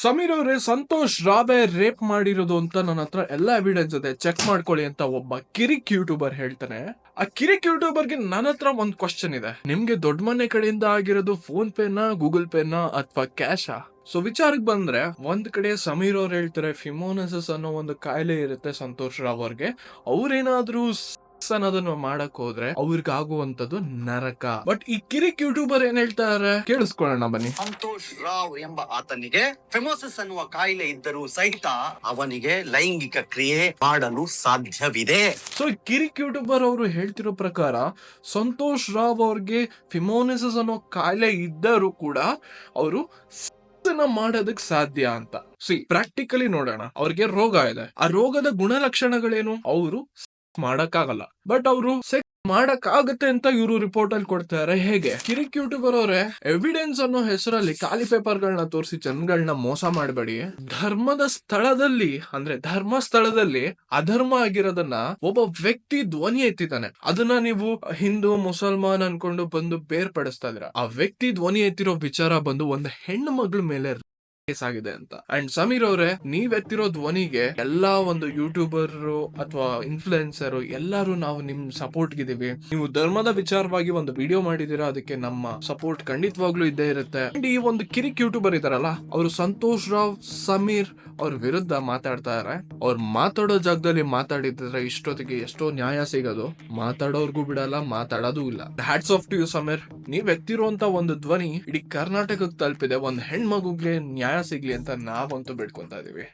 ಸಮೀರ್ ಅವರೇ, ಸಂತೋಷ್ ರಾವೆ ರೇಪ್ ಮಾಡಿರೋದು ಅಂತ ನನ್ನ ಹತ್ರ ಎಲ್ಲ ಎವಿಡೆನ್ಸ್ ಇದೆ, ಚೆಕ್ ಮಾಡ್ಕೊಳ್ಳಿ ಅಂತ ಒಬ್ಬ ಕಿರಿಕ್ ಯೂಟ್ಯೂಬರ್ ಹೇಳ್ತಾನೆ. ಆ ಕಿರಿಕ್ ಯೂಟ್ಯೂಬರ್ಗೆ ನನ್ನ ಹತ್ರ ಒಂದ್ ಕ್ವಶನ್ ಇದೆ. ನಿಮ್ಗೆ ದೊಡ್ಡ ಮನೆ ಕಡೆಯಿಂದ ಆಗಿರೋದು ಫೋನ್ ಪೇನಾ, ಗೂಗಲ್ ಪೇನಾ ಅಥವಾ ಕ್ಯಾಶಾ? ಸೊ ವಿಚಾರಕ್ಕೆ ಬಂದ್ರೆ, ಒಂದ್ ಕಡೆ ಸಮೀರ್ ಅವ್ರು ಹೇಳ್ತಾರೆ ಫಿಮೋನಸಿಸ್ ಅನ್ನೋ ಒಂದು ಕಾಯಿಲೆ ಇರುತ್ತೆ ಸಂತೋಷ್ ರಾವ್ ಅವ್ರಿಗೆ. ಅವ್ರೇನಾದ್ರೂ ಅನ್ನೋದನ್ನ ಮಾಡಕ್ ಹೋದ್ರೆ ಅವ್ರಿಗೆ ಆಗುವಂತದ್ದು ನರಕ. ಬಟ್ ಈ ಕಿರಿಕ್ ಯೂಟ್ಯೂಬರ್ ಏನ್ ಹೇಳ್ತಾರೆ ಕೇಳಿಸ್ಕೊಳ್ಳೋಣ ಬನ್ನಿ. ಸಂತೋಷ್ ರಾವ್ ಎಂಬ ಆತನಿಗೆ ಫಿಮೋಸಿಸ್ ಅನ್ನುವ ಕಾಯಿಲೆ ಇದ್ದರೂ ಸಹಿತ ಅವನಿಗೆ ಲೈಂಗಿಕ ಕ್ರಿಯೆ ಮಾಡಲು ಸಾಧ್ಯವಿದೆ. ಸೊ ಕಿರಿಕ್ ಯೂಟ್ಯೂಬರ್ ಅವರು ಹೇಳ್ತಿರೋ ಪ್ರಕಾರ ಸಂತೋಷ್ ರಾವ್ ಅವ್ರಿಗೆ ಫಿಮೋನಿಸಿಸ್ ಅನ್ನೋ ಕಾಯಿಲೆ ಇದ್ದರೂ ಕೂಡ ಅವರು ಮಾಡೋದಕ್ ಸಾಧ್ಯ ಅಂತ. ಪ್ರಾಕ್ಟಿಕಲಿ ನೋಡೋಣ, ಅವ್ರಿಗೆ ರೋಗ ಇದೆ. ಆ ರೋಗದ ಗುಣಲಕ್ಷಣಗಳೇನು? ಅವರು ಮಾಡಕ್ಕಾಗಲ್ಲ, ಬಟ್ ಅವರು ಮಾಡಕ್ಕಾಗತ್ತೆ ಅಂತ ಇವರು ರಿಪೋರ್ಟ್ ಅಲ್ಲಿ ಕೊಡ್ತಾರೆ. ಹೇಗೆ? ಕಿರಿಕ್ ಯೂಟ್ಯೂಬರ್ ಅವರೇ, ಎವಿಡೆನ್ಸ್ ಅನ್ನೋ ಹೆಸರಲ್ಲಿ ಖಾಲಿ ಪೇಪರ್ ಗಳನ್ನ ತೋರಿಸಿ ಜನಗಳನ್ನ ಮೋಸ ಮಾಡಬೇಡಿ. ಧರ್ಮದ ಸ್ಥಳದಲ್ಲಿ, ಅಂದ್ರೆ ಧರ್ಮಸ್ಥಳದಲ್ಲಿ ಅಧರ್ಮ ಆಗಿರೋದನ್ನ ಒಬ್ಬ ವ್ಯಕ್ತಿ ಧ್ವನಿ ಎತ್ತಿದ್ದಾನೆ. ಅದನ್ನ ನೀವು ಹಿಂದೂ ಮುಸಲ್ಮಾನ್ ಅನ್ಕೊಂಡು ಬಂದು ಬೇರ್ಪಡಿಸ್ತಾ ಇದೀರ. ಆ ವ್ಯಕ್ತಿ ಧ್ವನಿ ಎತ್ತಿರೋ ವಿಚಾರ ಬಂದು ಒಂದು ಹೆಣ್ಣು ಮಗಳ ಮೇಲೆ ಆಗಿದೆ ಅಂತ. ಅಂಡ್ ಸಮೀರ್ ಅವರೇ, ನೀವ್ ಎತ್ತಿರೋ ಧ್ವನಿಗೆ ಎಲ್ಲಾ ಒಂದು ಯೂಟ್ಯೂಬರ್ ಅಥವಾ ಇನ್ಫ್ಲುಯೆನ್ಸರ್ ಎಲ್ಲರೂ ನಾವು ನಿಮ್ ಸಪೋರ್ಟ್ ಗಿದೀವಿ. ನೀವು ಧರ್ಮದ ವಿಚಾರವಾಗಿ ಒಂದು ವಿಡಿಯೋ ಮಾಡಿದೀರಾ, ಅದಕ್ಕೆ ನಮ್ಮ ಸಪೋರ್ಟ್ ಖಂಡಿತವಾಗ್ಲೂ ಇದ್ದೇ ಇರುತ್ತೆ. ಅಂಡ್ ಈ ಒಂದು ಕಿರಿಕ್ ಯೂಟ್ಯೂಬರ್ ಇದಾರಲ್ಲ, ಅವರು ಸಂತೋಷ್ ರಾವ್, ಸಮೀರ್ ಅವ್ರ ವಿರುದ್ಧ ಮಾತಾಡ್ತಾ ಇದಾರೆ. ಅವ್ರು ಮಾತಾಡೋ ಜಾಗದಲ್ಲಿ ಮಾತಾಡಿದ್ರೆ ಇಷ್ಟೊತ್ತಿಗೆ ಎಷ್ಟೋ ನ್ಯಾಯ ಸಿಗೋದು. ಮಾತಾಡೋರ್ಗೂ ಬಿಡಲ್ಲ, ಮಾತಾಡೋದು ಇಲ್ಲ. Hats off to you Sameer. ನೀವ್ ಎತ್ತಿರುವಂತ ಒಂದು ಧ್ವನಿ ಇಡೀ ಕರ್ನಾಟಕಕ್ಕೆ ತಲುಪಿದೆ. ಒಂದ್ ಹೆಣ್ಮಗುಗೆ ನ್ಯಾಯ ಸಿಗ್ಲಿ ಅಂತ ನಾವಂತೂ ಬೇಡ್ಕೊಂತಾ ಇದೀವಿ.